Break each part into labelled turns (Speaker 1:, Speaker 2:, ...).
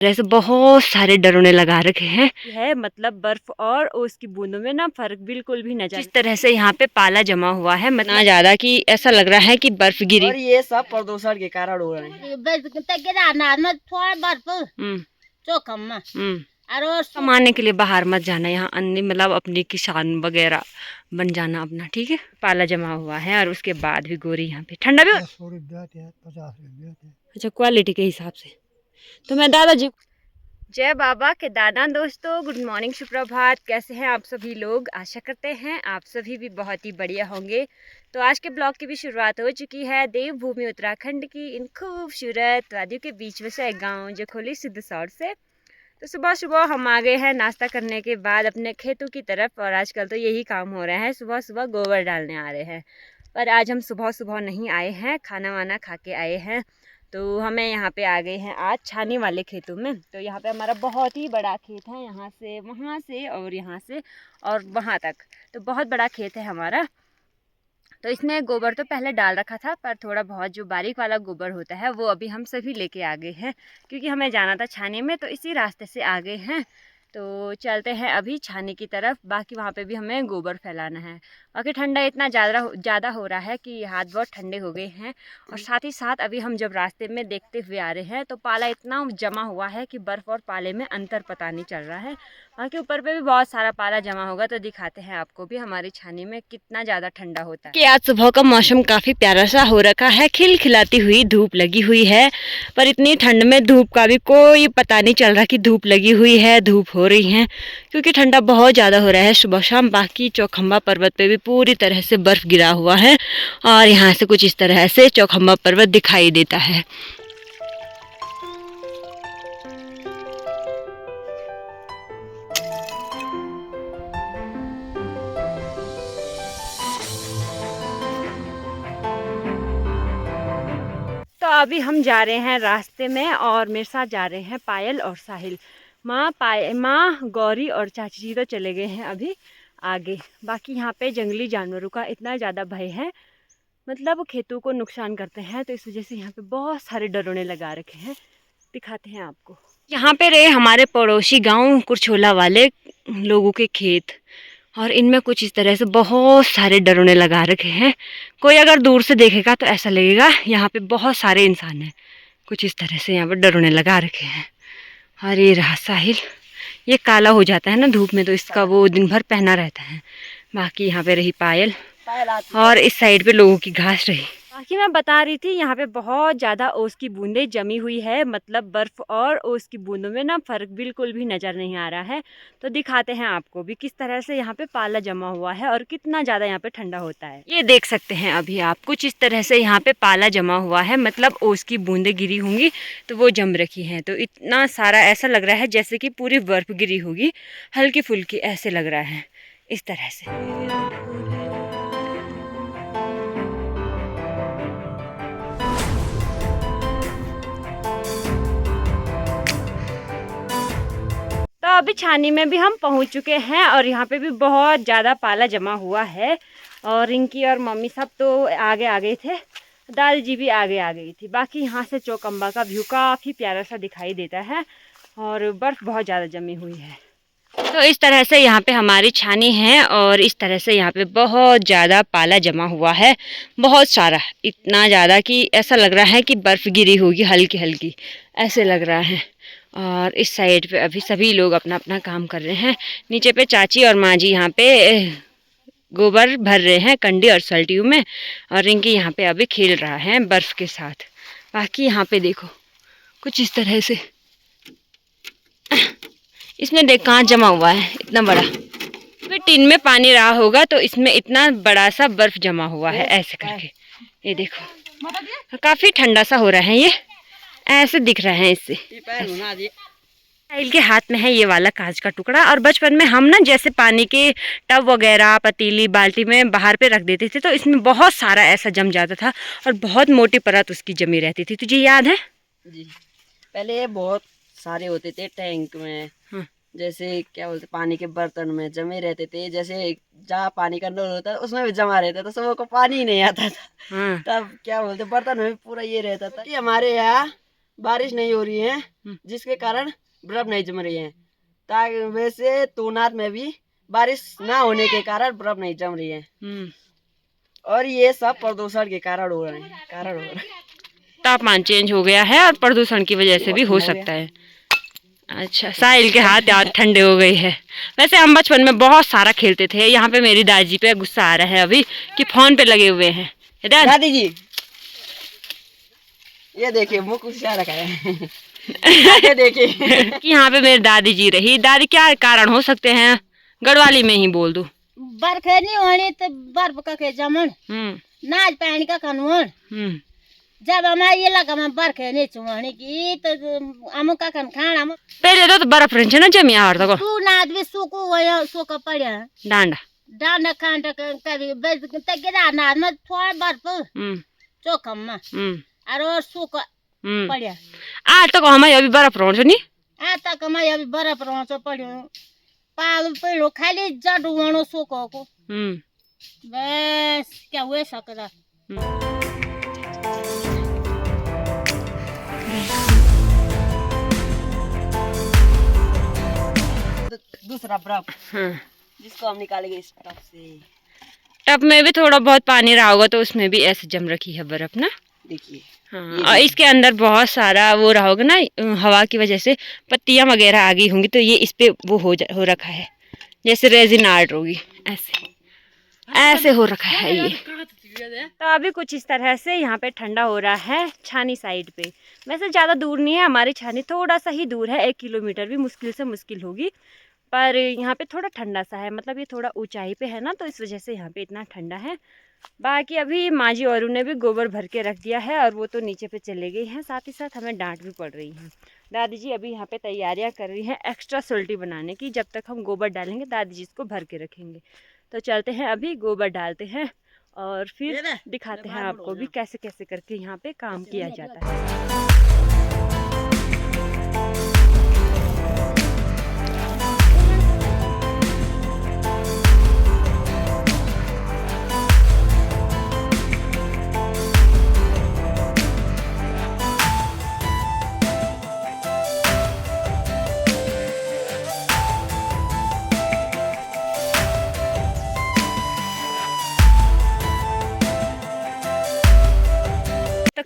Speaker 1: ऐसे बहुत सारे डरोने लगा रखे हैं है मतलब बर्फ और उसकी बूंदों में ना फर्क बिल्कुल भी नजर। जिस तरह से यहाँ पे पाला जमा हुआ है मतलब ज्यादा कि ऐसा लग रहा है कि बर्फ गिरी।
Speaker 2: और ये सब प्रदूषण के कारण हो रहे हैं।
Speaker 1: कमाने के लिए बाहर मत जाना, यहाँ अन्य मतलब अपनी किसान वगैरह बन जाना अपना, ठीक है। पाला जमा हुआ है और उसके बाद भी गोरी यहाँ पे ठंडा भी। अच्छा, क्वालिटी के हिसाब से तो मैं दादाजी। जय बाबा केदारनाथ दोस्तों, गुड मॉर्निंग, सुप्रभात। कैसे हैं आप सभी लोग? आशा करते हैं आप सभी भी बहुत ही बढ़िया होंगे। तो आज के ब्लॉग की भी शुरुआत हो चुकी है देवभूमि उत्तराखंड की इन खूबसूरत वादियों के बीच में से एक गाँव जो खोली सिद्धसौर से। तो सुबह सुबह हम आ गए हैं नाश्ता करने के बाद अपने खेतों की तरफ, और आजकल तो यही काम हो रहा है, सुबह सुबह गोबर डालने आ रहे हैं। पर आज हम सुबह सुबह नहीं आए हैं, खाना वाना खा के आए हैं। तो हमें यहाँ पे आ गए हैं आज छानी वाले खेतों में। तो यहाँ पे हमारा बहुत ही बड़ा खेत है, यहाँ से वहाँ से और यहाँ से और वहाँ तक, तो बहुत बड़ा खेत है हमारा। तो इसमें गोबर तो पहले डाल रखा था, पर थोड़ा बहुत जो बारीक वाला गोबर होता है वो अभी हम सभी लेके आ गए हैं, क्योंकि हमें जाना था छानी में, तो इसी रास्ते से आ गए हैं। तो चलते हैं अभी छानी की तरफ, बाकी वहाँ पे भी हमें गोबर फैलाना है। बाकी ठंडा इतना ज़्यादा हो रहा है कि हाथ बहुत ठंडे हो गए हैं। और साथ ही साथ अभी हम जब रास्ते में देखते हुए आ रहे हैं तो पाला इतना जमा हुआ है कि बर्फ़ और पाले में अंतर पता नहीं चल रहा है। बाकी ऊपर पे भी बहुत सारा पाला जमा होगा, तो दिखाते हैं आपको भी हमारी छानी में कितना ज़्यादा ठंडा होता है। कि आज सुबह का मौसम काफ़ी प्यारा सा हो रखा है, खिलखिलाती हुई धूप लगी हुई है। पर इतनी ठंड में धूप का भी कोई पता नहीं चल रहा कि धूप लगी हुई है, धूप हो रही है, क्योंकि ठंडा बहुत ज़्यादा हो रहा है सुबह शाम। बाकी चौखंबा पर्वत पे भी पूरी तरह से बर्फ़ गिरा हुआ है, और यहाँ से कुछ इस तरह से चौखंबा पर्वत दिखाई देता है। तो अभी हम जा रहे हैं रास्ते में, और मेरे साथ जा रहे हैं पायल और साहिल। माँ गौरी और चाची जी तो चले गए हैं अभी आगे। बाकी यहाँ पे जंगली जानवरों का इतना ज़्यादा भय है, मतलब खेतों को नुकसान करते हैं, तो इस वजह से यहाँ पे बहुत सारे डरोने लगा रखे हैं। दिखाते हैं आपको। यहाँ पे रहे हमारे पड़ोसी गांव कुरछोला वाले लोगों के खेत, और इनमें कुछ इस तरह से बहुत सारे डरोने लगा रखे हैं। कोई अगर दूर से देखेगा तो ऐसा लगेगा यहाँ पे बहुत सारे इंसान हैं। कुछ इस तरह से यहाँ पर डरोने लगा रखे हैं। और ये रहा साहिल, ये काला हो जाता है ना धूप में, तो इसका वो दिन भर पहना रहता है। बाकी यहाँ पे रही पायल, और इस साइड पे लोगों की घास रही। बाकी मैं बता रही थी यहाँ पे बहुत ज़्यादा ओस की बूंदें जमी हुई है, मतलब बर्फ़ और ओस की बूंदों में ना फ़र्क बिल्कुल भी नज़र नहीं आ रहा है। तो दिखाते हैं आपको भी किस तरह से यहाँ पे पाला जमा हुआ है और कितना ज़्यादा यहाँ पे ठंडा होता है। ये देख सकते हैं अभी आप, कुछ इस तरह से यहाँ पे पाला जमा हुआ है, मतलब ओस की बूंदें गिरी होंगी तो वो जम रखी हैं। तो इतना सारा ऐसा लग रहा है जैसे कि पूरी बर्फ़ गिरी होगी, हल्की फुल्की ऐसे लग रहा है इस तरह से। तो अभी छानी में भी हम पहुंच चुके हैं, और यहाँ पे भी बहुत ज़्यादा पाला जमा हुआ है। और रिंकी और मम्मी सब तो आगे आ गए थे, दादी जी भी आगे आ गई थी। बाकी यहाँ से चौकम्बा का व्यू काफ़ी प्यारा सा दिखाई देता है, और बर्फ़ बहुत ज़्यादा जमी हुई है। तो इस तरह से यहाँ पे हमारी छानी है, और इस तरह से यहाँ पे बहुत ज़्यादा पाला जमा हुआ है, बहुत सारा, इतना ज़्यादा कि ऐसा लग रहा है कि बर्फ़ गिरी होगी हल्की हल्की, ऐसे लग रहा है। और इस साइड पे अभी सभी लोग अपना अपना काम कर रहे हैं। नीचे पे चाची और माँ जी यहाँ पे गोबर भर रहे हैं कंडी और सल्टियों में, और रिंकी यहाँ पे अभी खेल रहा है बर्फ़ के साथ। बाकी यहाँ पे देखो कुछ इस तरह से, इसमें देख कहाँ जमा हुआ है इतना बड़ा। फिर टिन में पानी रहा होगा तो इसमें इतना बड़ा सा बर्फ़ जमा हुआ है ऐसे करके। ये देखो काफ़ी ठंडा सा हो रहा है, ये ऐसे दिख रहा है इससे। साहिल के हाथ में है ये वाला कांच का टुकड़ा, और बचपन में हम ना जैसे पानी के टब वगैरह पतीली बाल्टी में बाहर पे रख देते थे, तो इसमें बहुत सारा ऐसा जम जाता था, और बहुत मोटी परत उसकी जमी रहती थी। तुझे याद है?
Speaker 2: जी, पहले ये बहुत सारे होते थे टैंक में। हाँ। जैसे क्या बोलते पानी के बर्तन में जमे रहते थे, जैसे जहाँ पानी का नल होता था उसमें भी जमा रहता था, सबको पानी ही नहीं आता था। हाँ। तब क्या बोलते बर्तन में भी पूरा ये रहता था। ये हमारे यहाँ बारिश नहीं हो रही है, जिसके कारण बर्फ नहीं जम रही है। ताकि वैसे तूनात में भी बारिश ना होने के कारण बर्फ नहीं जम रही है, और ये सब प्रदूषण के कारण हो रहे हैं।
Speaker 1: तापमान चेंज हो गया है और प्रदूषण की वजह से भी हो सकता है। अच्छा, साहिल के हाथ यार ठंडे हो गए हैं। वैसे हम बचपन में बहुत सारा खेलते थे। यहाँ पे मेरी दादी पे गुस्सा आ रहा है अभी कि फोन पे लगे हुए हैं।
Speaker 2: दादी जी ये देखिए मुँह कुछ क्या रखा है। आगे देखिए
Speaker 1: कि यहाँ पे मेरी दादी जी रही। दादी क्या कारण हो सकते हैं? गढ़वाली में ही बोल दो।
Speaker 3: बर्फ नहीं होनी तो बर्फ का के जमन नाच पानी का कानून। जब हमारे इलाका में बर्फ नहीं चुहाने की तो हम का खाना
Speaker 1: पहले तो बर्फ रहने ना जमी आ रहा
Speaker 3: तू नाच भी सूको वया सूका पड़े
Speaker 1: डांडा
Speaker 3: डांडा खांडा कभी तगड़ा नाच में थोड़ा बर्फ चोखम में और सूका पड़े
Speaker 1: आ तो हमारे अभी बर्फ रहन्छ नि
Speaker 3: आ तक हमारे अभी बर्फ रहन्छ पड्यो पाल पड़ो खाली जड़ वणो सूको को बस क्या हुए सकदा।
Speaker 2: दूसरा बर्फ जिसको हम निकालेंगे इस टब से।
Speaker 1: टब में भी थोड़ा बहुत पानी रहा होगा तो उसमें भी ऐसे जम रखी है बर्फ ना।
Speaker 2: देखिए
Speaker 1: हाँ, और इसके अंदर बहुत सारा वो रहा होगा ना, हवा की वजह से पत्तियां वगैरह आ गई होंगी तो ये इस पे वो हो रखा है, जैसे रेजिन आर्ट होगी ऐसे हो रखा है ये। तो अभी कुछ इस तरह से यहाँ पे ठंडा हो रहा है छानी साइड पे। वैसे ज़्यादा दूर नहीं है हमारी छानी, थोड़ा सा ही दूर है, 1 किलोमीटर भी मुश्किल से मुश्किल होगी। पर यहाँ पे थोड़ा ठंडा सा है, मतलब ये थोड़ा ऊंचाई पे है ना तो इस वजह से यहाँ पे इतना ठंडा है। बाकी अभी माँ और ने भी गोबर भर के रख दिया है और वो तो नीचे पे चले गई हैं, साथ ही साथ हमें डांट भी पड़ रही है। दादी जी अभी यहाँ पे तैयारियाँ कर रही हैं एक्स्ट्रा सोल्टी बनाने की। जब तक हम गोबर डालेंगे दादी जी इसको भर के रखेंगे। तो चलते हैं अभी गोबर डालते हैं और फिर दिखाते हैं आपको भी कैसे कैसे करके यहाँ पे काम किया जाता है।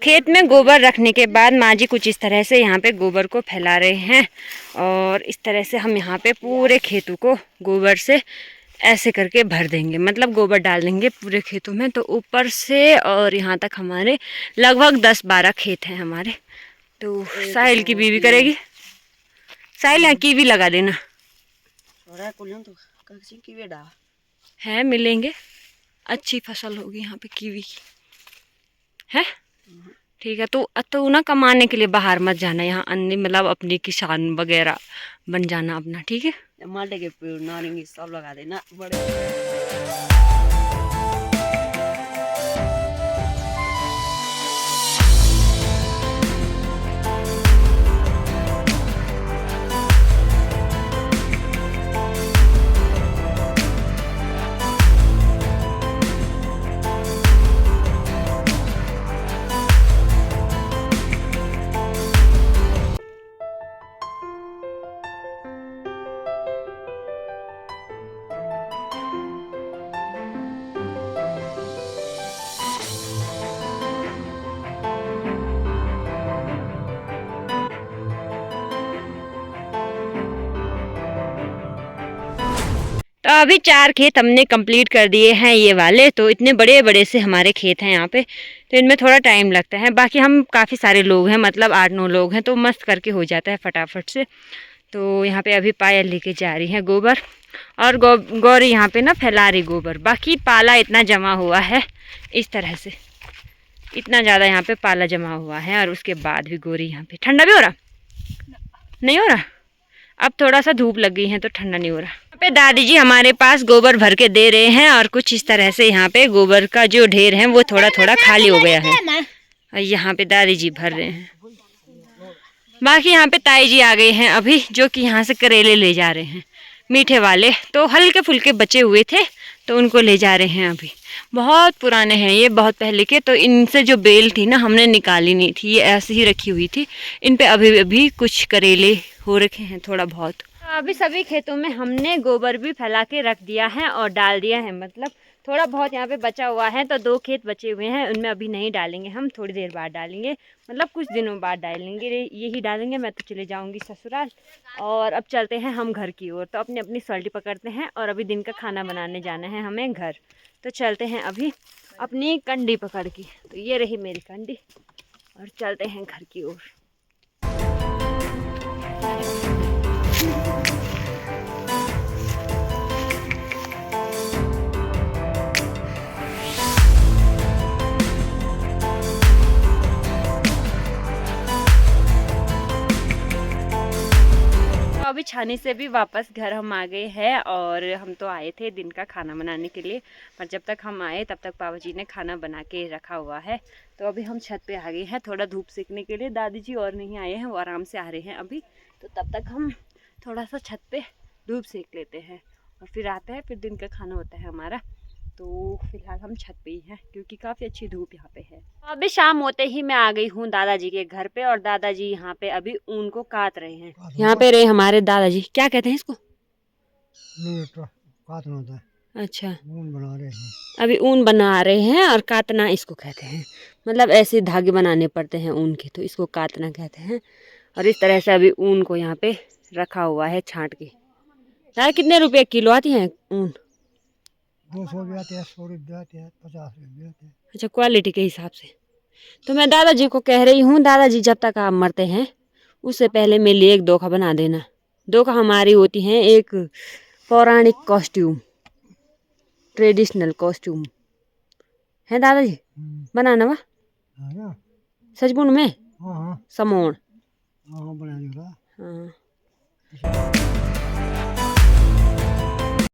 Speaker 1: खेत में गोबर रखने के बाद माँ जी कुछ इस तरह से यहाँ पे गोबर को फैला रहे हैं और इस तरह से हम यहाँ पे पूरे खेतों को गोबर से ऐसे करके भर देंगे, मतलब गोबर डाल देंगे पूरे खेतों में। तो ऊपर से और यहाँ तक हमारे लगभग 10-12 खेत हैं हमारे। तो साहिल की बीवी करेगी। साहिल यहाँ कीवी लगा देना है, मिलेंगे, अच्छी फसल होगी यहाँ पे कीवी की है। ठीक है, तो ना कमाने के लिए बाहर मत जाना, यहाँ अन्य मतलब अपनी किसान वगैरह बन जाना अपना। ठीक है,
Speaker 2: टमाटर के पेड़ नारंगी सब लगा देना बड़े।
Speaker 1: तो अभी 4 खेत हमने कंप्लीट कर दिए हैं ये वाले। तो इतने बड़े बड़े से हमारे खेत हैं यहाँ पे, तो इनमें थोड़ा टाइम लगता है। बाकी हम काफ़ी सारे लोग हैं, मतलब 8-9 लोग हैं, तो मस्त करके हो जाता है फटाफट से। तो यहाँ पे अभी पायल लेके जा रही है गोबर, और गौरी यहाँ पे ना फैला रही गोबर। बाकी पाला इतना जमा हुआ है इस तरह से, इतना ज़्यादा यहाँ पे पाला जमा हुआ है। और उसके बाद भी गौरी यहाँ पे, ठंडा भी हो रहा नहीं हो रहा, अब थोड़ा सा धूप लग गई है तो ठंडा नहीं हो रहा। यहाँ पे दादी जी हमारे पास गोबर भर के दे रहे हैं और कुछ इस तरह से यहाँ पे गोबर का जो ढेर है वो थोड़ा थोड़ा खाली हो गया है और यहाँ पे दादी जी भर रहे हैं। बाकी यहाँ पे ताई जी आ गए हैं अभी, जो कि यहाँ से करेले ले जा रहे हैं मीठे वाले। तो हल्के फुल्के बचे हुए थे तो उनको ले जा रहे हैं। अभी बहुत पुराने हैं ये, बहुत पहले के। तो इनसे जो बेल थी ना हमने निकाली नहीं थी, ये ऐसे ही रखी हुई थी। इन पे अभी अभी कुछ करेले हो रखे हैं थोड़ा बहुत। अभी सभी खेतों में हमने गोबर भी फैला के रख दिया है और डाल दिया है। मतलब थोड़ा बहुत यहाँ पे बचा हुआ है, तो 2 खेत बचे हुए हैं, उनमें अभी नहीं डालेंगे हम, थोड़ी देर बाद डालेंगे, मतलब कुछ दिनों बाद डालेंगे, यही डालेंगे। मैं तो चले जाऊँगी ससुराल और अब चलते हैं हम घर की ओर। तो अपनी अपनी सल्टी पकड़ते हैं और अभी दिन का खाना बनाने जाना है हमें घर। तो चलते हैं अभी अपनी कंडी पकड़ के। तो ये रही मेरी कंडी और चलते हैं घर की ओर। अभी छानी से भी वापस घर हम आ गए हैं और हम तो आए थे दिन का खाना बनाने के लिए, पर जब तक हम आए तब तक पापा जी ने खाना बना के रखा हुआ है। तो अभी हम छत पे आ गए हैं थोड़ा धूप सेकने के लिए। दादी जी और नहीं आए हैं, वो आराम से आ रहे हैं अभी। तो तब तक हम थोड़ा सा छत पे धूप सेक लेते हैं और फिर आते हैं, फिर दिन का खाना होता है हमारा। तो फिलहाल हम छत पे ही हैं क्योंकि काफ़ी अच्छी धूप यहाँ पे है। अभी शाम होते ही मैं आ गई हूँ दादाजी के घर पे और दादाजी यहाँ पे अभी ऊन को काट रहे हैं। यहाँ पे रहे हमारे दादाजी, क्या कहते हैं इसको?
Speaker 4: काटना होता है।
Speaker 1: अच्छा,
Speaker 4: ऊन बना रहे हैं।
Speaker 1: अभी ऊन बना रहे हैं और काटना इसको कहते हैं। मतलब ऐसे धागे बनाने पड़ते हैं ऊन के, तो इसको काटना कहते हैं। और इस तरह से अभी ऊन को यहाँ पे रखा हुआ है छांट के। दादा कितने रुपए किलो आती है ऊन?
Speaker 4: 200 भी आते हैं, 100 भी आते हैं, 50 भी आते हैं।
Speaker 1: अच्छा, क्वालिटी के हिसाब से। तो मैं दादाजी को कह रही हूँ, दादाजी जब तक आप मरते हैं उससे पहले मेरे लिए एक दोखा बना देना। दोखा हमारी होती हैं एक पौराणिक कॉस्ट्यूम, ट्रेडिशनल कॉस्ट्यूम है दादाजी, बनाना वा
Speaker 4: हाँ ना?
Speaker 1: सचमुच में
Speaker 4: हाँ हाँ
Speaker 1: समोण।
Speaker 4: हाँ बना देगा।
Speaker 1: हाँ।